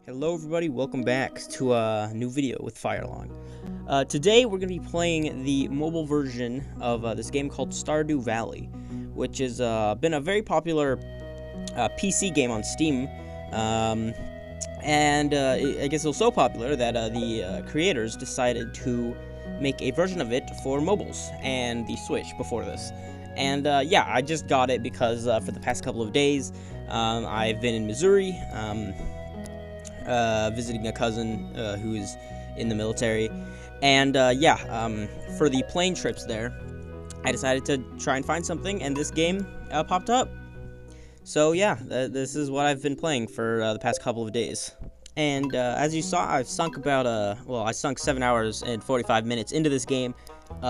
Hello everybody, welcome back to a new video with Firelong. Today we're going to be playing the mobile version of this game called Stardew Valley, which has been a very popular PC game on Steam, and I guess it was so popular that the creators decided to make a version of it for mobiles and the Switch before this. And yeah, I just got it because for the past couple of days I've been in Missouri, visiting a cousin who is in the military, and for the plane trips there, I decided to try and find something, and this game popped up. So yeah, this is what I've been playing for the past couple of days. And as you saw, I've sunk about I sunk 7 hours and 45 minutes into this game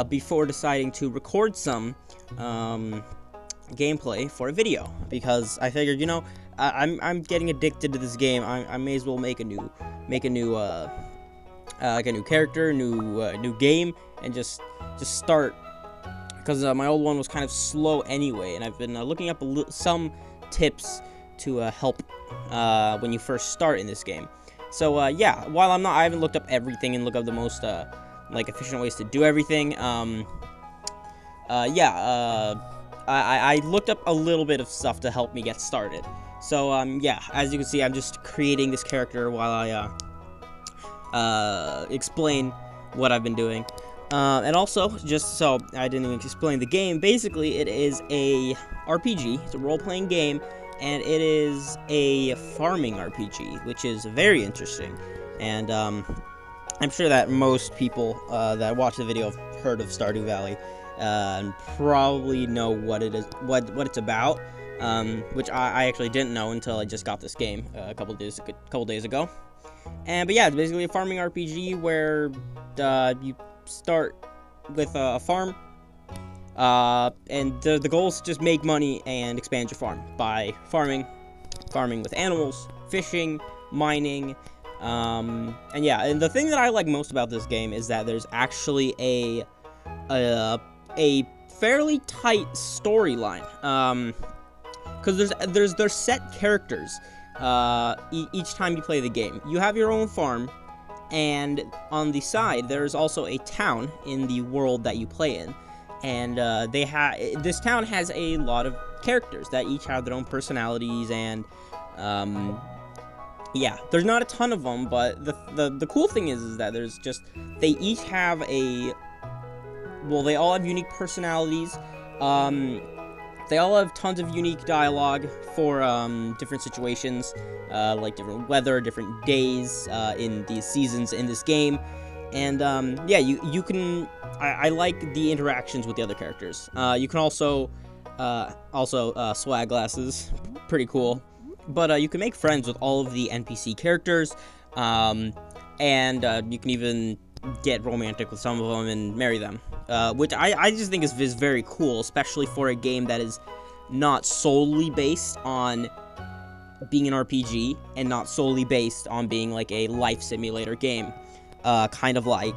before deciding to record some gameplay for a video, because I figured, you know, I'm getting addicted to this game. I may as well make a new character, new game, and just start, because my old one was kind of slow anyway, and I've been looking up some tips to help when you first start in this game. So yeah, while I haven't looked up everything and look up the most efficient ways to do everything. I looked up a little bit of stuff to help me get started. So, yeah, as you can see, I'm just creating this character while I explain what I've been doing. And also, just so I didn't even explain the game, basically it is a RPG, it's a role-playing game, and it is a farming RPG, which is very interesting. And I'm sure that most people that watch the video have heard of Stardew Valley, and probably know what it is, what it's about, which I actually didn't know until I just got this game a couple days ago. But yeah, it's basically a farming RPG where you start with a farm, and the goal is to just make money and expand your farm by farming with animals, fishing, mining, and yeah. And the thing that I like most about this game is that there's actually a fairly tight storyline, because there's set characters each time you play the game. You have your own farm, and on the side there's also a town in the world that you play in, and this town has a lot of characters that each have their own personalities, and yeah, there's not a ton of them, but the cool thing is that they each have they all have unique personalities. They all have tons of unique dialogue for different situations, like different weather, different days in these seasons in this game. And yeah, you can. I like the interactions with the other characters. You can also swag glasses, pretty cool. But you can make friends with all of the NPC characters, and you can even get romantic with some of them and marry them, which I just think is very cool, especially for a game that is not solely based on being an RPG and not solely based on being like a life simulator game, kind of like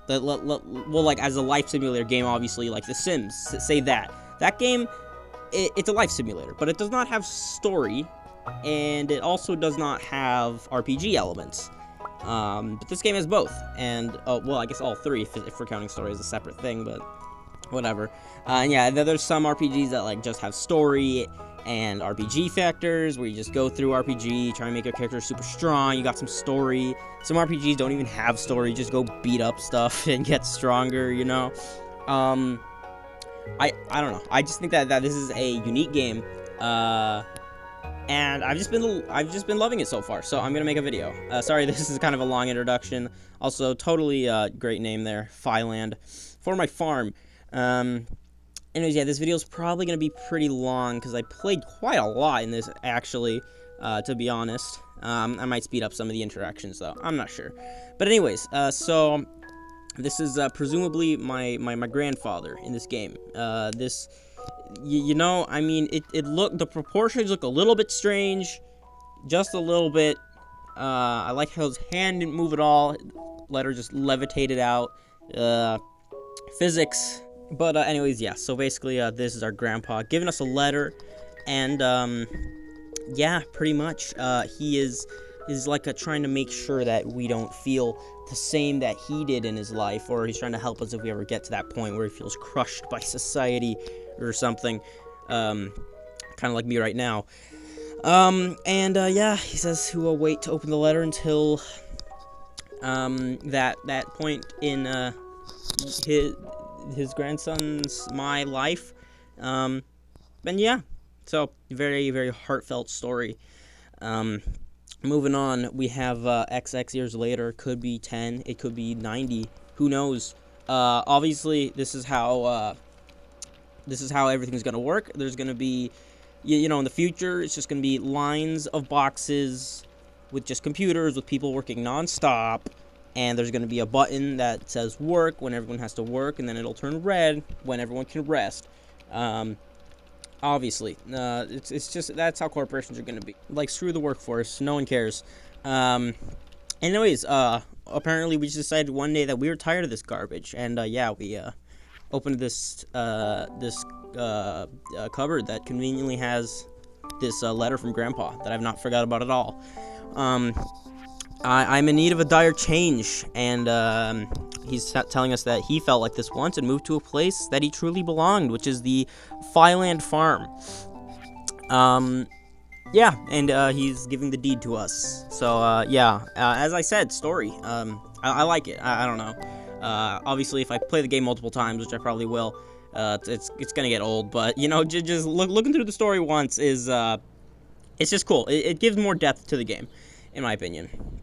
like as a life simulator game, obviously, like The Sims, say that game, it's a life simulator, but it does not have story, and it also does not have RPG elements. But this game has both, and I guess all three if we're counting story as a separate thing, but whatever. And yeah, there's some RPGs that like just have story and RPG factors, where you just go through RPG, try and make your character super strong. You got some story. Some RPGs don't even have story; just go beat up stuff and get stronger, you know. I don't know. I just think that this is a unique game. And I've just been loving it so far, so I'm gonna make a video. Sorry, this is kind of a long introduction. Also, totally great name there, Phyland, for my farm. Anyways, yeah, this video is probably gonna be pretty long because I played quite a lot in this, actually. To be honest, I might speed up some of the interactions though. I'm not sure. But anyways, so this is presumably my grandfather in this game. You know, I mean, the proportions look a little bit strange, just a little bit. I like how his hand didn't move at all. Letter just levitated out. Physics. But anyways, yeah. So basically, this is our grandpa giving us a letter, and Yeah, pretty much. He is like trying to make sure that we don't feel the same that he did in his life, or he's trying to help us if we ever get to that point where he feels crushed by society or something. Kind of like me right now. Yeah, he says he will wait to open the letter until that point in his grandson's my life. And yeah, so very, very heartfelt story. Moving on, we have XX years later. Could be 10, it could be 90, who knows. Obviously this is how everything's gonna work. There's gonna be, you know, in the future, it's just gonna be lines of boxes with just computers, with people working non-stop, and there's gonna be a button that says work when everyone has to work, and then it'll turn red when everyone can rest. Obviously, it's just, that's how corporations are gonna be. Like, screw the workforce, no one cares. Anyways, apparently we just decided one day that we were tired of this garbage, and yeah, we opened this cupboard that conveniently has this letter from Grandpa that I've not forgot about at all. I'm in need of a dire change, and he's telling us that he felt like this once and moved to a place that he truly belonged, which is the Phyland Farm. Yeah, and he's giving the deed to us. So yeah, as I said, story. I like it. I don't know. Obviously, if I play the game multiple times, which I probably will, it's gonna get old. But you know, just looking through the story once is it's just cool. It gives more depth to the game, in my opinion.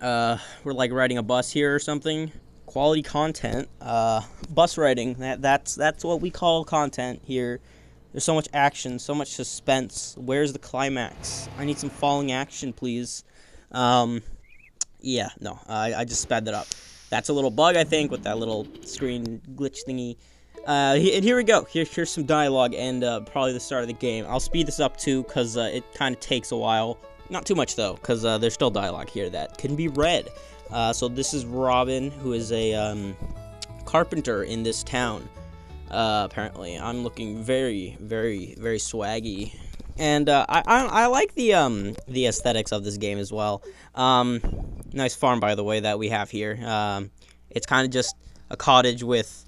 We're like riding a bus here or something. Quality content. Bus riding. That's what we call content here. There's so much action, so much suspense. Where's the climax? I need some falling action, please. Yeah, no, I just sped that up. That's a little bug, I think, with that little screen glitch thingy. And here we go. Here's some dialogue and probably the start of the game. I'll speed this up too, because it kind of takes a while. Not too much, though, because there's still dialogue here that can be read. So this is Robin, who is a carpenter in this town. Apparently, I'm looking very, very, very swaggy, and I like the aesthetics of this game as well. Nice farm, by the way, that we have here. It's kind of just a cottage with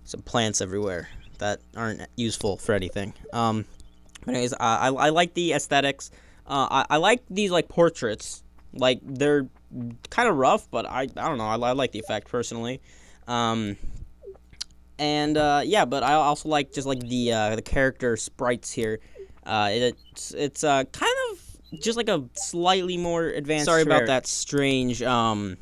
some plants everywhere that aren't useful for anything. But anyways, I like the aesthetics. I like these like portraits. Like, they're kind of rough, but I don't know. I like the effect personally. Yeah, but I also like just like the character sprites here. It's kind of just like a slightly more advanced. Sorry about that strange the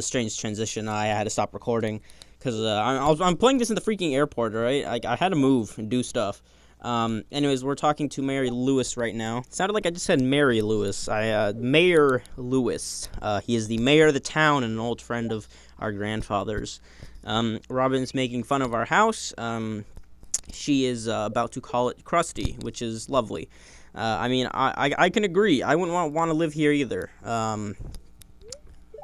strange transition. I had to stop recording because I'm playing this in the freaking airport, right? I had to move and do stuff. Anyways, we're talking to Mary Lewis right now. It sounded like I just said Mary Lewis. Mayor Lewis. He is the mayor of the town and an old friend of our grandfather's. Robin's making fun of our house. She is about to call it crusty, which is lovely. I mean, I can agree. I wouldn't want to live here either. Come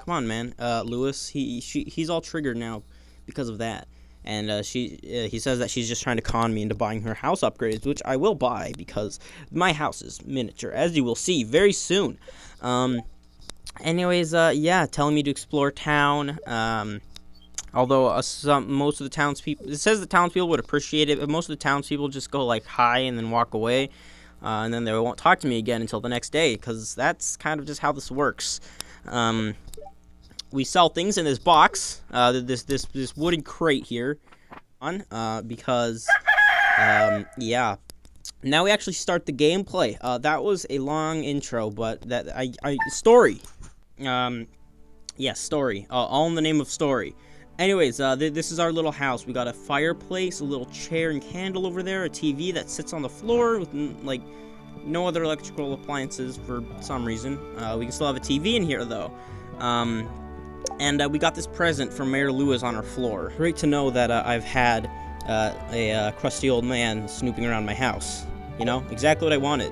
on, man. Lewis, he's all triggered now because of that. And he says that she's just trying to con me into buying her house upgrades, which I will buy because my house is miniature, as you will see very soon. Anyways, yeah, telling me to explore town. Although most of the townspeople, it says the townspeople would appreciate it, but most of the townspeople just go like hi and then walk away, and then they won't talk to me again until the next day, because that's kind of just how this works. We sell things in this box, this wooden crate here, because yeah. Now we actually start the gameplay. That was a long intro, but story. Yeah, story. All in the name of story. Anyways, this is our little house. We got a fireplace, a little chair and candle over there, a TV that sits on the floor with, like, no other electrical appliances for some reason. We can still have a TV in here, though. And we got this present from Mayor Lewis on our floor. Great to know that I've had a crusty old man snooping around my house. You know, exactly what I wanted.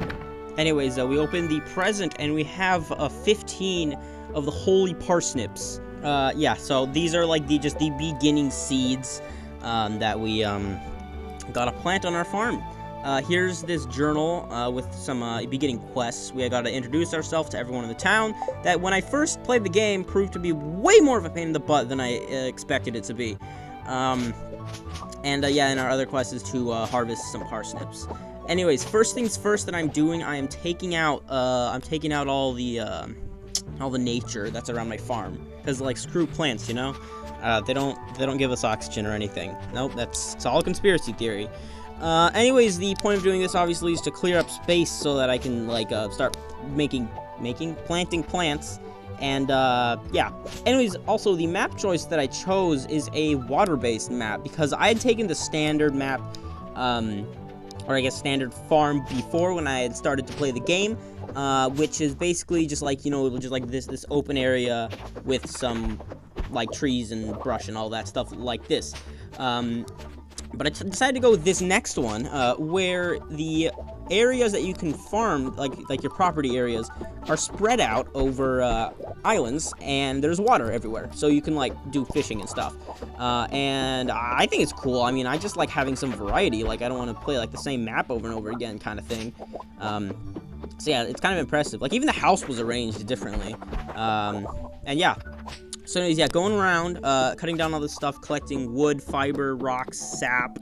Anyways, we opened the present, and we have 15 of the holy parsnips. Yeah, so these are like the beginning seeds that we gotta plant on our farm. Here's this journal with some beginning quests. We got to introduce ourselves to everyone in the town. That when I first played the game proved to be way more of a pain in the butt than I expected it to be. And our other quest is to harvest some parsnips. Anyways, first things first that I'm doing, I am taking out all the nature that's around my farm, because like screw plants, you know. They don't give us oxygen or anything. Nope, it's all a conspiracy theory. Anyways, the point of doing this obviously is to clear up space so that I can like start planting plants. And yeah. Anyways, also the map choice that I chose is a water-based map because I had taken the standard map, or I guess standard farm before when I had started to play the game, which is basically just like, you know, just like this open area with some like trees and brush and all that stuff like this. But I decided to go with this next one, where the areas that you can farm, like your property areas, are spread out over islands, and there's water everywhere, so you can like do fishing and stuff. And I think it's cool. I mean, I just like having some variety. Like, I don't want to play like the same map over and over again, kind of thing. So yeah, it's kind of impressive. Like, even the house was arranged differently. And yeah. So anyways, yeah, going around, cutting down all this stuff, collecting wood, fiber, rocks, sap,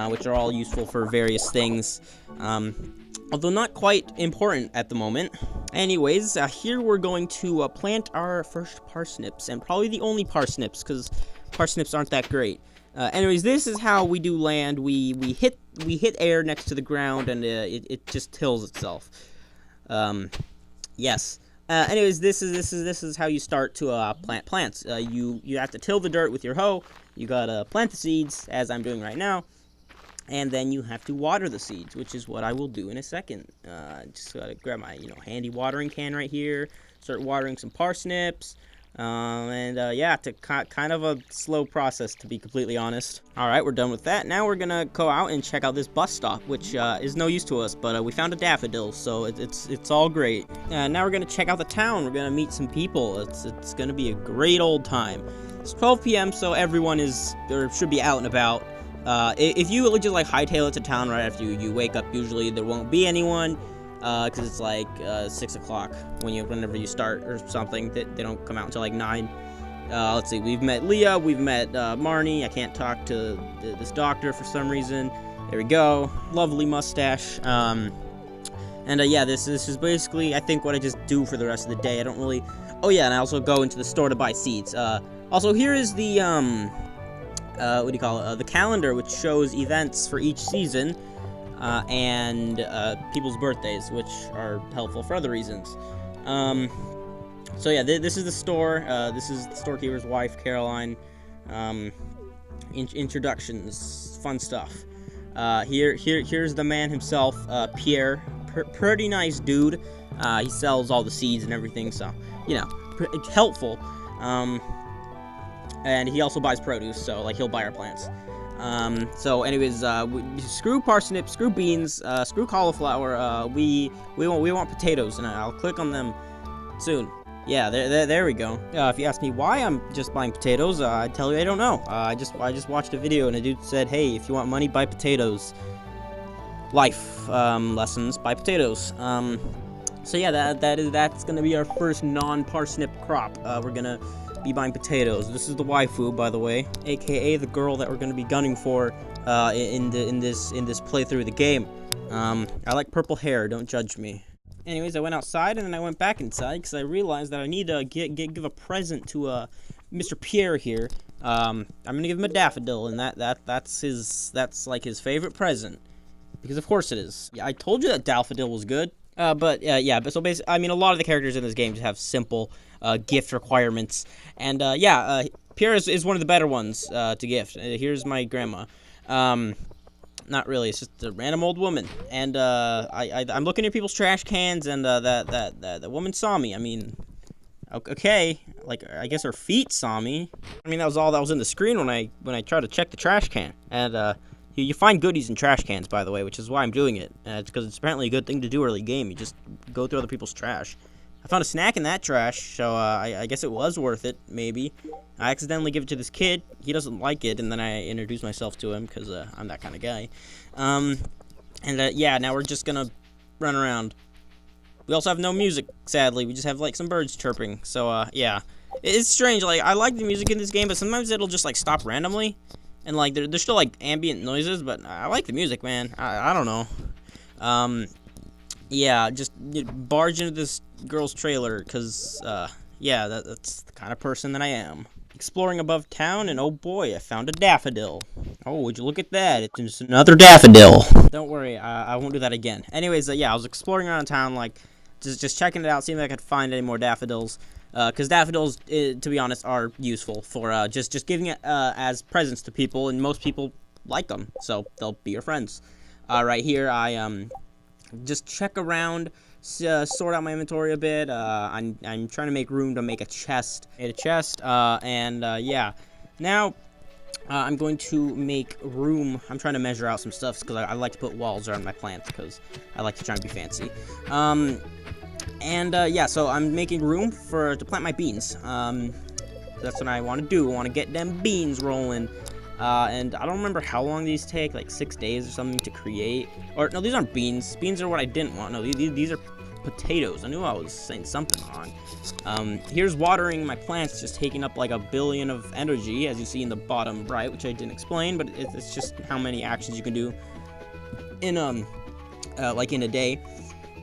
which are all useful for various things, although not quite important at the moment. Anyways, here we're going to plant our first parsnips, and probably the only parsnips, because parsnips aren't that great. Anyways, this is how we do land. We hit air next to the ground, and it just tills itself. Yes. Anyways, this is how you start to plant plants. You have to till the dirt with your hoe. You gotta plant the seeds, as I'm doing right now, and then you have to water the seeds, which is what I will do in a second. Just gotta grab my handy watering can right here. Start watering some parsnips. Yeah, it's kind of a slow process, to be completely honest. Alright, we're done with that. Now we're gonna go out and check out this bus stop, which is no use to us, but we found a daffodil, so it's all great. Now we're gonna check out the town. We're gonna meet some people. It's gonna be a great old time. It's 12 p.m., so everyone should be out and about. If you just like hightail it to town right after you wake up, usually there won't be anyone. Because it's like 6 o'clock whenever you start or something. They don't come out until like 9. Let's see, we've met Leah, we've met Marnie. I can't talk to this doctor for some reason. There we go, lovely mustache. Yeah, this is basically, I think, what I just do for the rest of the day. I don't really. Oh yeah, and I also go into the store to buy seeds. Also, here is the what do you call it? The calendar, which shows events for each season. And people's birthdays, which are helpful for other reasons. So yeah, this is the store. This is the storekeeper's wife, Caroline. Introductions, fun stuff. Here's the man himself, Pierre. Pretty nice dude. He sells all the seeds and everything, so helpful. And he also buys produce, so like he'll buy our plants. So anyways, screw parsnips, screw beans, screw cauliflower. We want potatoes, and I'll click on them soon. Yeah, there we go. If you ask me why I'm just buying potatoes, I tell you I don't know. I just watched a video, and a dude said, hey, if you want money, buy potatoes. Life lessons, buy potatoes. So yeah, that's gonna be our first non-parsnip crop. We're gonna be buying potatoes. This is the waifu, by the way, aka the girl that we're going to be gunning for in this playthrough of the game. I like purple hair, don't judge me. Anyways, I went outside and then I went back inside because I realized that I need to give a present to Mr. Pierre here. I'm gonna give him a daffodil, and that's like his favorite present, because of course it is. Yeah, I told you that daffodil was good. But so basically, I mean, a lot of the characters in this game just have simple gift requirements, and Pierre is one of the better ones to gift. Here's my grandma. Not really, it's just a random old woman, and I'm looking at people's trash cans, and that woman saw me. I mean, okay, like, I guess her feet saw me. I mean, that was all that was in the screen when I tried to check the trash can, and you find goodies in trash cans, by the way, which is why I'm doing it. It's because it's apparently a good thing to do early game. You just go through other people's trash. I found a snack in that trash, so I guess it was worth it, maybe. I accidentally give it to this kid. He doesn't like it, and then I introduce myself to him, because I'm that kind of guy. And yeah, now we're just gonna run around. We also have no music, sadly. We just have like some birds chirping. So yeah, it's strange. Like I like the music in this game, but sometimes it'll just like stop randomly, and like there's still like ambient noises. But I like the music, man. I don't know. Yeah, just barge into this girl's trailer, cause yeah, that's the kind of person that I am. Exploring above town, and oh boy, I found a daffodil. Oh, would you look at that? It's just another daffodil. Don't worry, I won't do that again. Anyways, yeah, I was exploring around town, like, just checking it out, seeing if I could find any more daffodils. Because daffodils, to be honest, are useful for just giving it as presents to people, and most people like them, so they'll be your friends. Right here, I just check around. Sort out my inventory a bit. I'm trying to make room to make a chest. Made a chest, and yeah. Now, I'm going to make room. I'm trying to measure out some stuff because I like to put walls around my plants because I like to try and be fancy. And yeah, so I'm making room to plant my beans. That's what I want to do. I want to get them beans rolling. And I don't remember how long these take, like 6 days or something to create. Or, no, these aren't beans. Beans are what I didn't want. No, these are potatoes. I knew I was saying something wrong. Here's watering my plants, just taking up like 1 billion of energy, as you see in the bottom right, which I didn't explain, but it's just how many actions you can do in, like in a day.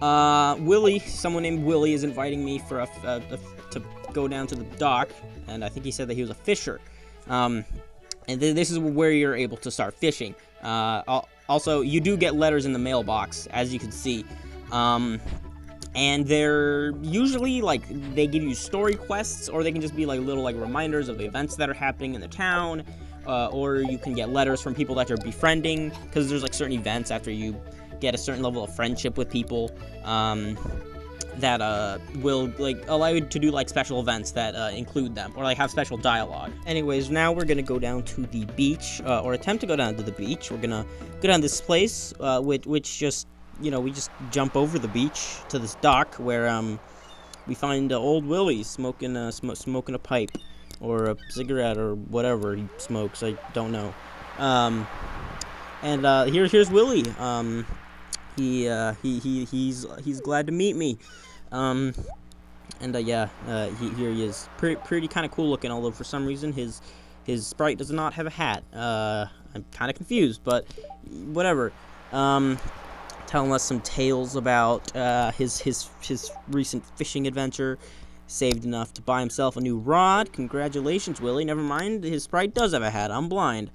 Willie, someone named Willie is inviting me for to go down to the dock, and I think he said that he was a fisher. And this is where you're able to start fishing. Also, you do get letters in the mailbox, as you can see. And they're usually, like, they give you story quests, or they can just be, like, little, like, reminders of the events that are happening in the town. Or you can get letters from people that you're befriending, because there's, like, certain events after you get a certain level of friendship with people. That will like allow you to do like special events that include them, or like have special dialogue. Anyways, now we're gonna go down to the beach, or attempt to go down to the beach. We're gonna go down this place, which just, you know, we just jump over the beach to this dock where we find old Willie smoking a pipe or a cigarette or whatever he smokes. I don't know. And here's Willie. He's glad to meet me. Yeah, here he is. Pretty kind of cool looking, although for some reason his sprite does not have a hat. I'm kind of confused, but whatever. Telling us some tales about his recent fishing adventure. Saved enough to buy himself a new rod. Congratulations, Willie. Never mind, his sprite does have a hat. I'm blind.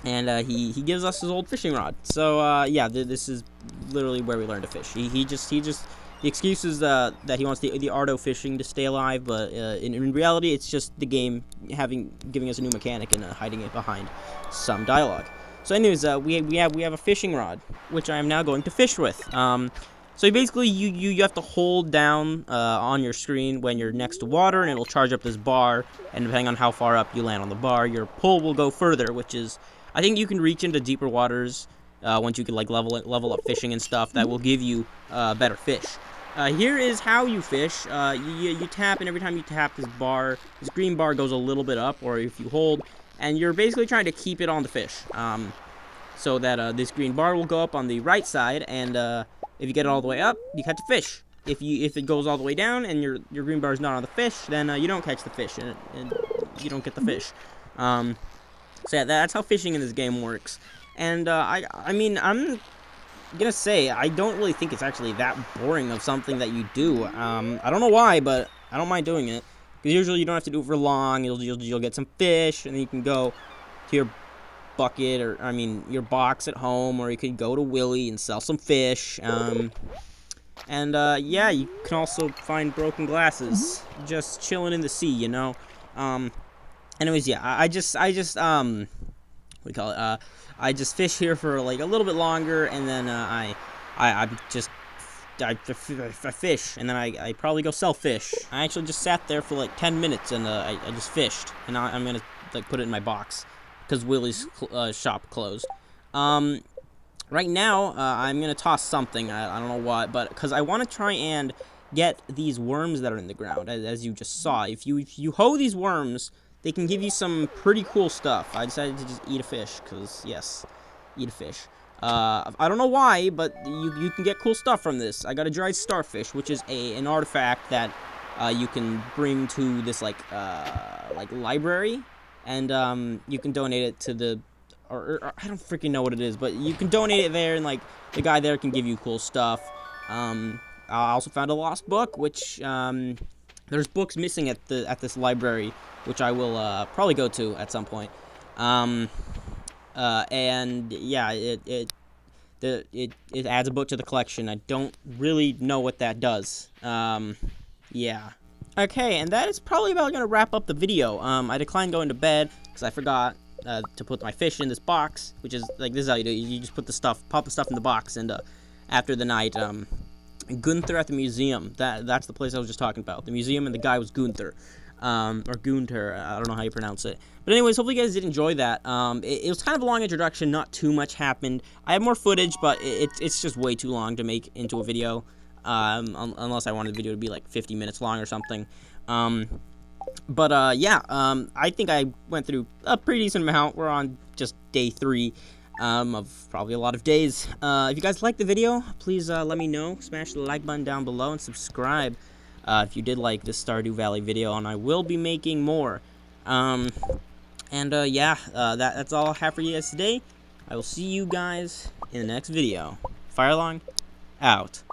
And he gives us his old fishing rod. So yeah, this is literally where we learn to fish. He just the excuse is that he wants the Ardo fishing to stay alive, but in reality, it's just the game giving us a new mechanic and hiding it behind some dialogue. So anyways, we have a fishing rod, which I am now going to fish with. So basically, you have to hold down on your screen when you're next to water, and it'll charge up this bar. And depending on how far up you land on the bar, your pull will go further, which is, I think you can reach into deeper waters once you can like level up fishing and stuff. That will give you better fish. Here is how you fish. You tap, and every time you tap, this green bar goes a little bit up, or if you hold, and you're basically trying to keep it on the fish. So that this green bar will go up on the right side, and if you get it all the way up, you catch a fish. If it goes all the way down and your green bar is not on the fish, then you don't catch the fish, and you don't get the fish. So yeah, that's how fishing in this game works. And I mean, I'm gonna say I don't really think it's actually that boring of something that you do. I don't know why, but I don't mind doing it, because usually you don't have to do it for long. You'll get some fish, and then you can go to your bucket, or I mean your box at home, or you could go to Willie and sell some fish. Yeah, you can also find broken glasses just chilling in the sea, you know. Anyways, yeah, I just what do you call it? I just fish here for like a little bit longer, and then I fish, and then I probably go sell fish. I actually just sat there for like 10 minutes, and I just fished, and now I'm gonna like put it in my box because Willie's shop closed. Right now, I'm gonna toss something. I don't know what, but because I want to try and get these worms that are in the ground, as you just saw. If you hoe these worms, they can give you some pretty cool stuff. I decided to just eat a fish, because, yes, eat a fish. I don't know why, but you can get cool stuff from this. I got a dried starfish, which is an artifact that you can bring to this like library, and you can donate it to the or I don't freaking know what it is, but you can donate it there, and like the guy there can give you cool stuff. I also found a lost book, which there's books missing at this library, which I will probably go to at some point. And yeah, it adds a book to the collection. I don't really know what that does. Yeah. Okay, and that is probably about gonna wrap up the video. I declined going to bed because I forgot to put my fish in this box, which is like this is how you do. You just put the stuff, pop the stuff in the box, and after the night, Gunther at the museum. That's the place I was just talking about. The museum, and the guy was Gunther. Or Gunter, I don't know how you pronounce it. But anyways, hopefully you guys did enjoy that. It was kind of a long introduction, not too much happened. I have more footage, but it's just way too long to make into a video, unless I wanted the video to be like 50 minutes long or something. Yeah, I think I went through a pretty decent amount. We're on just day 3 of probably a lot of days. If you guys liked the video, please let me know. Smash the like button down below and subscribe. If you did like this Stardew Valley video, and I will be making more. Yeah, that's all I have for you guys today. I will see you guys in the next video. Firelong, out.